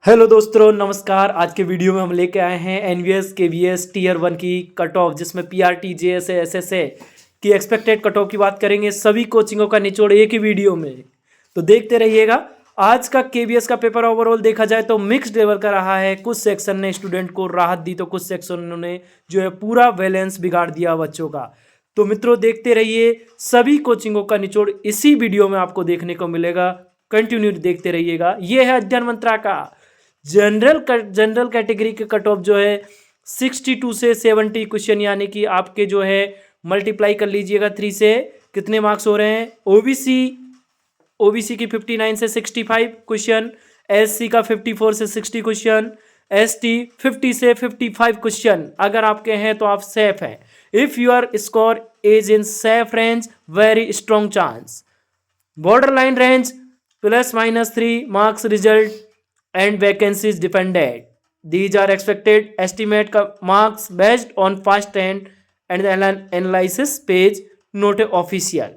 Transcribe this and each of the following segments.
Hello दोस्तों, नमस्कार। आज के वीडियो में हम लेके आए हैं एनवीएस केवीएस टीयर 1 की कट ऑफ, जिसमें पीआरटी जेएसए एसएसए की एक्सपेक्टेड कट ऑफ की बात करेंगे। सभी कोचिंगों का निचोड़ एक ही वीडियो में, तो देखते रहिएगा। आज का केवीएस का पेपर ओवरऑल देखा जाए तो मिक्स्ड लेवल का रहा है। कुछ सेक्शन ने स्टूडेंट को राहत दी तो कुछ सेक्शनों ने जो है पूरा बैलेंस बिगाड़ दिया बच्चों का। तो मित्रों देखते रहिए, सभी कोचिंगों का निचोड़ इसी वीडियो में आपको देखने को मिलेगा। कंटिन्यू देखते रहिएगा। ये है अध्ययन मंत्रा का जनरल कैटेगरी के कट ऑफ जो है 62 से 70 क्वेश्चन, यानी कि आपके जो है मल्टीप्लाई कर लीजिएगा 3 से, कितने मार्क्स हो रहे हैं। ओबीसी की 59 से 65 क्वेश्चन, एससी का 54 से 60 क्वेश्चन, एसटी 50 से 55 क्वेश्चन अगर आपके हैं तो आप सेफ हैं। If your score is in safe range, very strong chance. Border line range ±3 marks result and vacancies dependent. These are expected estimate marks based on first and the analysis page, not official.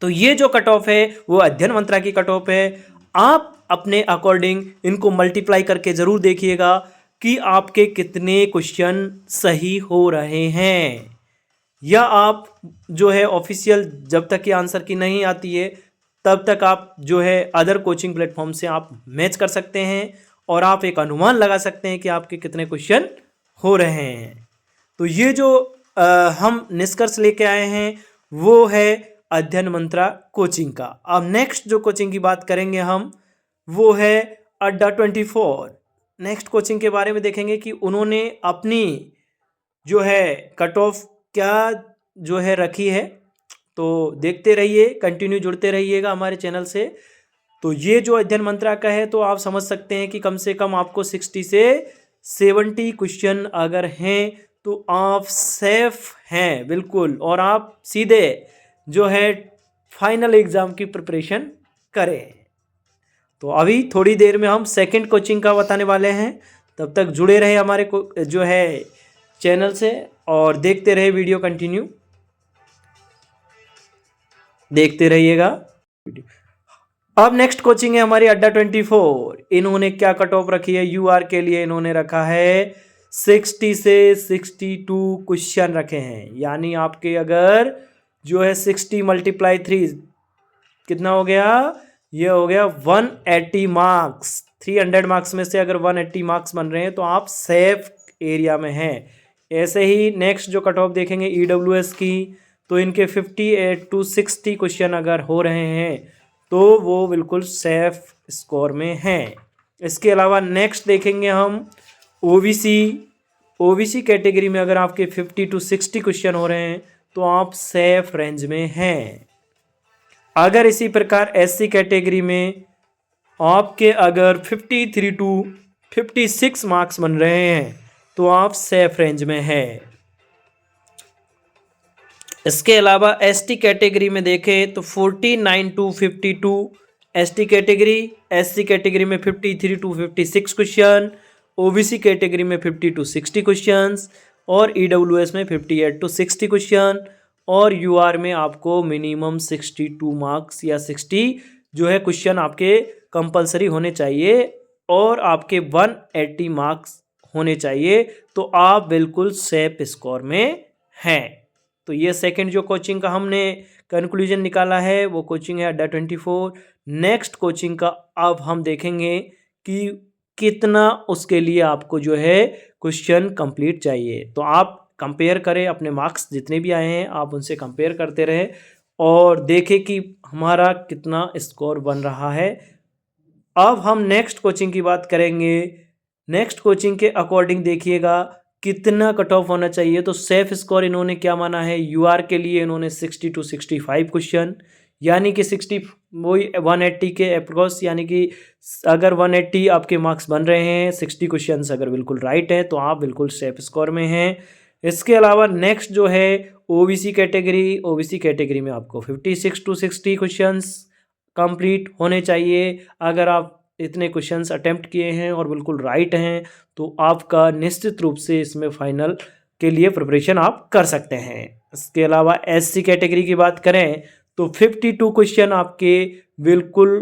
तो ये जो cut off है वो अध्ययन मंत्रा की cut off है। आप अपने अकॉर्डिंग इनको मल्टीप्लाई करके जरूर देखिएगा कि आपके कितने क्वेश्चन सही हो रहे हैं, या आप जो है ऑफिशियल जब तक कि आंसर की नहीं आती है तब तक आप जो है अदर कोचिंग प्लेटफॉर्म से आप मैच कर सकते हैं और आप एक अनुमान लगा सकते हैं कि आपके कितने क्वेश्चन हो रहे हैं। तो ये जो हम निष्कर्ष लेके आए हैं वो है अध्ययन मंत्रा कोचिंग का। अब नेक्स्ट जो कोचिंग की बात करेंगे हम वो है अड्डा 24। नेक्स्ट कोचिंग के बारे में देखेंगे कि उन्होंने अपनी जो है कट ऑफ क्या जो है रखी है। तो देखते रहिए, कंटिन्यू जुड़ते रहिएगा हमारे चैनल से। तो ये जो अध्ययन मंत्रा का है तो आप समझ सकते हैं कि कम से कम आपको 60 से 70 क्वेश्चन अगर हैं तो आप सेफ हैं बिल्कुल, और आप सीधे जो है फाइनल एग्जाम की प्रिपरेशन करें। तो अभी थोड़ी देर में हम सेकंड कोचिंग का बताने वाले हैं, तब तक जुड़े रहे हमारे जो है चैनल से और देखते रहे वीडियो, कंटिन्यू देखते रहिएगा। अब नेक्स्ट कोचिंग है हमारी अड्डा 24। इन्होंने क्या कट ऑफ रखी है यूआर के लिए, इन्होंने रखा है 60 से 62 क्वेश्चन रखे हैं। यानी आपके अगर जो है 60 × 3 कितना हो गया, ये हो गया 180 मार्क्स। 300 मार्क्स में से अगर 180 मार्क्स बन रहे हैं तो आप सेफ एरिया में हैं। ऐसे ही नेक्स्ट जो कट ऑफ देखेंगे ईडब्ल्यूएस की, तो इनके 58 to 60 क्वेश्चन अगर हो रहे हैं तो वो बिल्कुल सेफ स्कोर में हैं। इसके अलावा नेक्स्ट देखेंगे हम ओबीसी कैटेगरी में अगर आपके 50 to 60 क्वेश्चन हो रहे हैं तो आप सेफ रेंज में हैं। अगर इसी प्रकार एससी कैटेगरी में आपके अगर 53 to 56 मार्क्स बन रहे हैं तो आप सेफ रेंज में हैं। इसके अलावा एसटी कैटेगरी में देखें तो 49 to 52 ST category, SC category में 53 to 56 क्वेश्चन, ओबीसी कैटेगरी में 50 to 60 क्वेश्चंस और ईडब्ल्यूएस में 58 to 60 क्वेश्चन, और यूआर में आपको मिनिमम 62 मार्क्स या 60 जो है क्वेश्चन आपके कंपलसरी होने चाहिए और आपके 180 मार्क्स होने चाहिए, तो आप बिल्कुल सेफ स्कोर में हैं। तो ये सेकंड जो कोचिंग का हमने कंक्लूजन निकाला है वो कोचिंग है अड्डा 24। नेक्स्ट कोचिंग का अब हम देखेंगे कि कितना उसके लिए आपको जो है क्वेश्चन कंप्लीट चाहिए। तो आप कंपेयर करें, अपने मार्क्स जितने भी आए हैं आप उनसे कंपेयर करते रहें और देखें कि हमारा कितना स्कोर बन रहा है। अब हम नेक्स्ट कोचिंग की बात करेंगे। नेक्स्ट कोचिंग के अकॉर्डिंग देखिएगा कितना कट ऑफ होना चाहिए। तो सेफ स्कोर इन्होंने क्या माना है यूआर के लिए, इन्होंने 60 to 65 क्वेश्चन, यानी कि 60 वही 180 के अप्रोक्स, यानी कि अगर 180 आपके मार्क्स बन रहे हैं, 60 क्वेश्चन अगर बिल्कुल राइट है तो आप बिल्कुल सेफ स्कोर में हैं। इसके अलावा नेक्स्ट जो है ओबीसी कैटेगरी में आपको 56 to 60 क्वेश्चन कंप्लीट होने चाहिए। अगर आप इतने क्वेश्चंस अटेम्प्ट किए हैं और बिल्कुल राइट हैं तो आपका निश्चित रूप से इसमें फाइनल के लिए प्रिपरेशन आप कर सकते हैं। इसके अलावा एससी कैटेगरी की बात करें तो 52 क्वेश्चन आपके बिल्कुल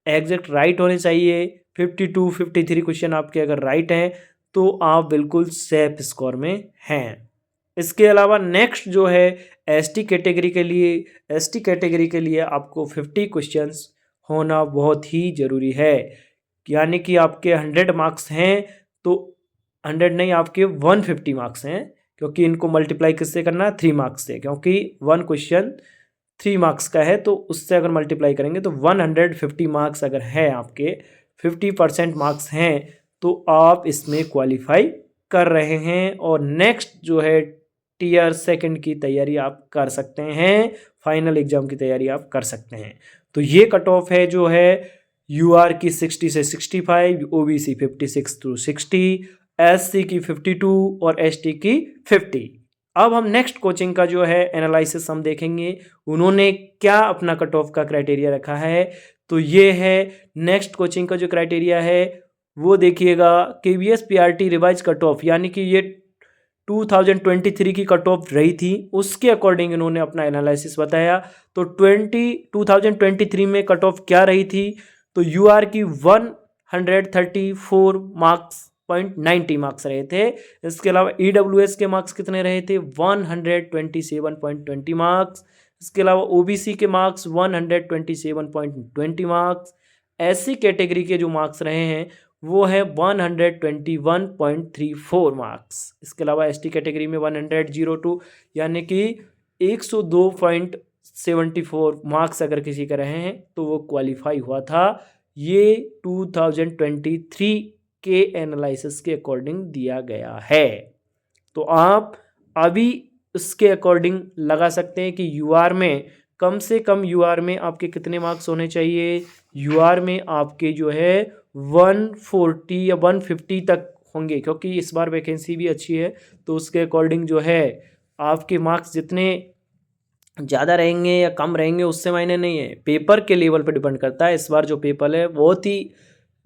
एग्जैक्ट राइट होने चाहिए 52 53 क्वेश्चन आपके अगर राइट हैं तो आप बिल्कुल सेफ स्कोर में हैं। इसके अलावा नेक्स्ट जो है एसटी कैटेगरी के लिए आपको 50 क्वेश्चंस होना बहुत ही ज़रूरी है। यानी कि आपके 100 मार्क्स हैं तो 100 नहीं, आपके 150 मार्क्स हैं, क्योंकि इनको मल्टीप्लाई किससे करना है, 3 मार्क्स से, क्योंकि 1 क्वेश्चन 3 मार्क्स का है तो उससे अगर मल्टीप्लाई करेंगे तो 150 मार्क्स अगर है आपके, 50% मार्क्स हैं तो आप इसमें क्वालिफाई कर रहे हैं। और नेक्स्ट जो है टीयर सेकंड की तैयारी आप कर सकते हैं, फाइनल एग्जाम की तैयारी आप कर सकते हैं। तो ये कट ऑफ है जो है यूआर की 60 से 65, ओबीसी 56 to 60, एससी की 52 और एसटी की 50। अब हम नेक्स्ट कोचिंग का जो है एनालिसिस हम देखेंगे, उन्होंने क्या अपना कट ऑफ का क्राइटेरिया रखा है। तो ये है नेक्स्ट कोचिंग का जो क्राइटेरिया है वो देखिएगा, KVS PRT revise cut off, यानी कि ये 2023 की कट ऑफ रही थी, उसके अकॉर्डिंग इन्होंने अपना एनालिसिस बताया। तो 2023 में कट ऑफ क्या रही थी, तो यूआर की 134 मार्क्स 0.90 मार्क्स रहे थे। इसके अलावा ईडब्ल्यूएस के मार्क्स कितने रहे थे, 127.20 मार्क्स। इसके अलावा ओबीसी के मार्क्स 127.20 मार्क्स। एससी कैटेगरी के जो मार्क्स रहे हैं वो है 121.34 मार्क्स। इसके अलावा एसटी कैटेगरी में 102, यानी कि 102.74 मार्क्स अगर किसी का रहे हैं तो वो क्वालिफाई हुआ था। ये 2023 के एनालिसिस के अकॉर्डिंग दिया गया है। तो आप अभी उसके अकॉर्डिंग लगा सकते हैं कि यूआर में कम से कम यूआर में आपके कितने मार्क्स होने चाहिए। यूआर में आपके जो है 140 या 150 तक होंगे, क्योंकि इस बार वैकेंसी भी अच्छी है। तो उसके अकॉर्डिंग जो है आपके मार्क्स जितने ज़्यादा रहेंगे या कम रहेंगे उससे मायने नहीं है, पेपर के लेवल पर डिपेंड करता है। इस बार जो पेपर है बहुत ही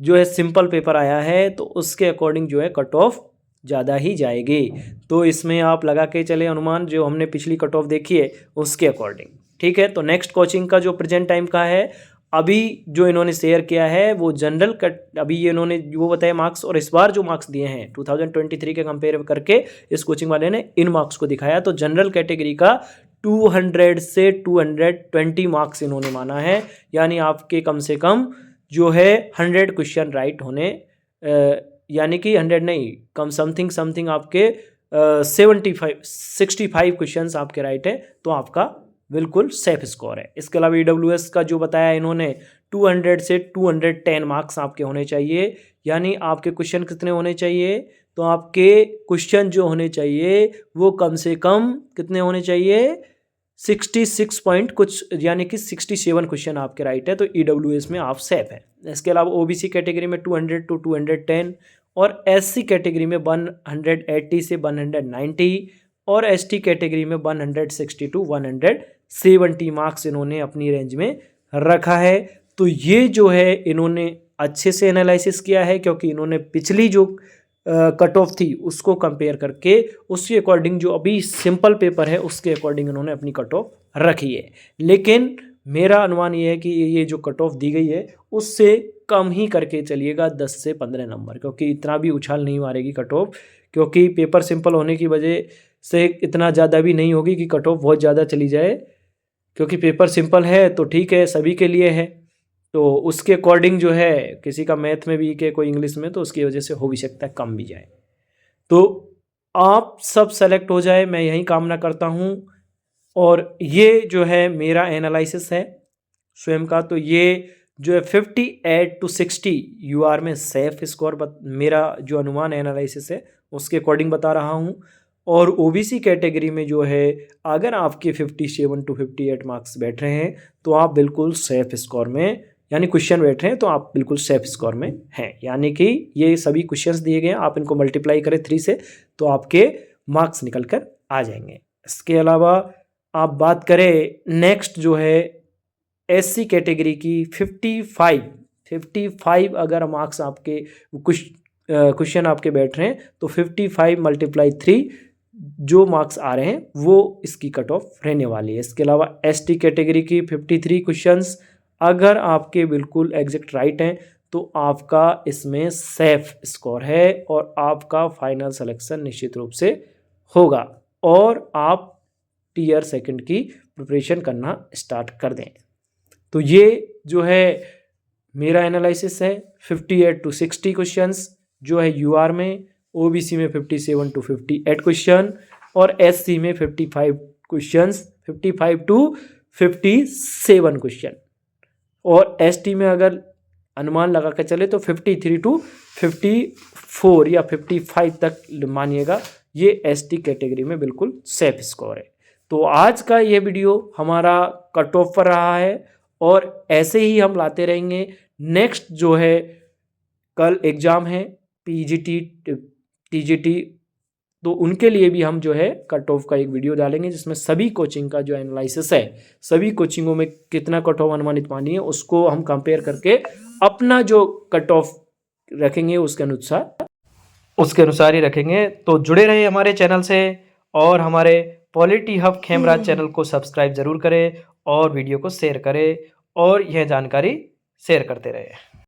जो है सिंपल पेपर आया है, तो उसके अकॉर्डिंग जो है कट ऑफ ज़्यादा ही जाएगी। तो इसमें आप लगा के चले अनुमान, जो हमने पिछली कट ऑफ देखी है उसके अकॉर्डिंग, ठीक है। तो नेक्स्ट कोचिंग का जो प्रेजेंट टाइम का है, अभी जो इन्होंने शेयर किया है वो जनरल कट, अभी ये इन्होंने वो बताया मार्क्स, और इस बार जो मार्क्स दिए हैं 2023 के कंपेयर करके इस कोचिंग वाले ने इन मार्क्स को दिखाया। तो जनरल कैटेगरी का 200 से 220 मार्क्स इन्होंने माना है, यानी आपके कम से कम जो है 100 क्वेश्चन राइट होने, यानी कि 100 नहीं, कम समथिंग आपके 65 क्वेश्चंस आपके राइट है, तो आपका बिल्कुल सेफ स्कोर है। इसके अलावा ईडब्ल्यूएस का जो बताया इन्होंने 200 से 210 मार्क्स आपके होने चाहिए, यानी आपके क्वेश्चन कितने होने चाहिए, तो आपके क्वेश्चन जो होने चाहिए वो कम से कम कितने होने चाहिए, 66 पॉइंट कुछ, यानी कि 67 क्वेश्चन आपके राइट है, तो ईडब्ल्यूएस में आप सेफ है। इसके अलावा ओबीसी कैटेगरी में 200 to 210 और एससी कैटेगरी में 180 से 190 और एसटी कैटेगरी में 160 to 170 मार्क्स इन्होंने अपनी रेंज में रखा है। तो ये जो है इन्होंने अच्छे से एनालिसिस किया है, क्योंकि इन्होंने पिछली जो कट ऑफ थी उसको कंपेयर करके उसके अकॉर्डिंग जो अभी सिंपल पेपर है उसके अकॉर्डिंग इन्होंने अपनी कट ऑफ रखी है। लेकिन मेरा अनुमान ये है कि ये जो कट ऑफ दी गई है उससे कम ही करके चलिएगा, 10 से 15 नंबर, क्योंकि इतना भी उछाल नहीं मारेगी कट ऑफ, क्योंकि पेपर सिंपल होने की वजह से इतना ज़्यादा भी नहीं होगी कि कट ऑफ बहुत ज़्यादा चली जाए, क्योंकि पेपर सिंपल है तो ठीक है, सभी के लिए है। तो उसके अकॉर्डिंग जो है किसी का मैथ में वीक है, कोई इंग्लिश में, तो उसकी वजह से हो भी सकता है कम भी जाए। तो आप सब सेलेक्ट हो जाए, मैं यही कामना करता हूँ। और ये जो है मेरा एनालिसिस है स्वयं का, तो ये जो है 58 to 60 यूआर में सेफ स्कोर मेरा जो अनुमान एनालिसिस है उसके अकॉर्डिंग बता रहा हूँ। और ओबीसी कैटेगरी में जो है अगर आपके 57 to 58 मार्क्स बैठ रहे हैं तो आप बिल्कुल सेफ स्कोर में, यानी क्वेश्चन बैठ रहे हैं तो आप बिल्कुल सेफ स्कोर में हैं, यानी कि ये सभी क्वेश्चंस दिए गए हैं, आप इनको मल्टीप्लाई करें 3 से तो आपके मार्क्स निकल कर आ जाएंगे। इसके अलावा आप बात करें नेक्स्ट जो है एससी कैटेगरी की 55 अगर मार्क्स आपके क्वेश्चन आपके बैठ रहे हैं तो 55 × 3 जो मार्क्स आ रहे हैं वो इसकी कट ऑफ रहने वाली है। इसके अलावा एसटी कैटेगरी की 53 क्वेश्चंस अगर आपके बिल्कुल एग्जैक्ट राइट हैं तो आपका इसमें सेफ स्कोर है और आपका फाइनल सिलेक्शन निश्चित रूप से होगा और आप टीयर सेकंड की प्रिपरेशन करना स्टार्ट कर दें। तो ये जो है मेरा एनालिसिस है 58 to 60 क्वेश्चंस जो है यूआर में, ओबीसी में 57 to 58 क्वेश्चन और एससी में 55 क्वेश्चंस, 55 to 57 क्वेश्चन और एसटी में अगर अनुमान लगा कर चले तो 53 to 54 या 55 तक मानिएगा। ये एसटी कैटेगरी में बिल्कुल सेफ स्कोर है। तो आज का ये वीडियो हमारा कट ऑफ पर रहा है और ऐसे ही हम लाते रहेंगे। नेक्स्ट जो है कल एग्ज़ाम है पीजीटी टीजीटी, तो उनके लिए भी हम जो है कट ऑफ का एक वीडियो डालेंगे जिसमें सभी कोचिंग का जो एनालिसिस है, सभी कोचिंगों में कितना कट ऑफ अनुमानित मानी है उसको हम कंपेयर करके अपना जो कट ऑफ रखेंगे उसके अनुसार ही रखेंगे। तो जुड़े रहे हमारे चैनल से और हमारे पॉलिटी हब खेमराज चैनल को सब्सक्राइब जरूर करें और वीडियो को शेयर करें और यह जानकारी शेयर करते रहे।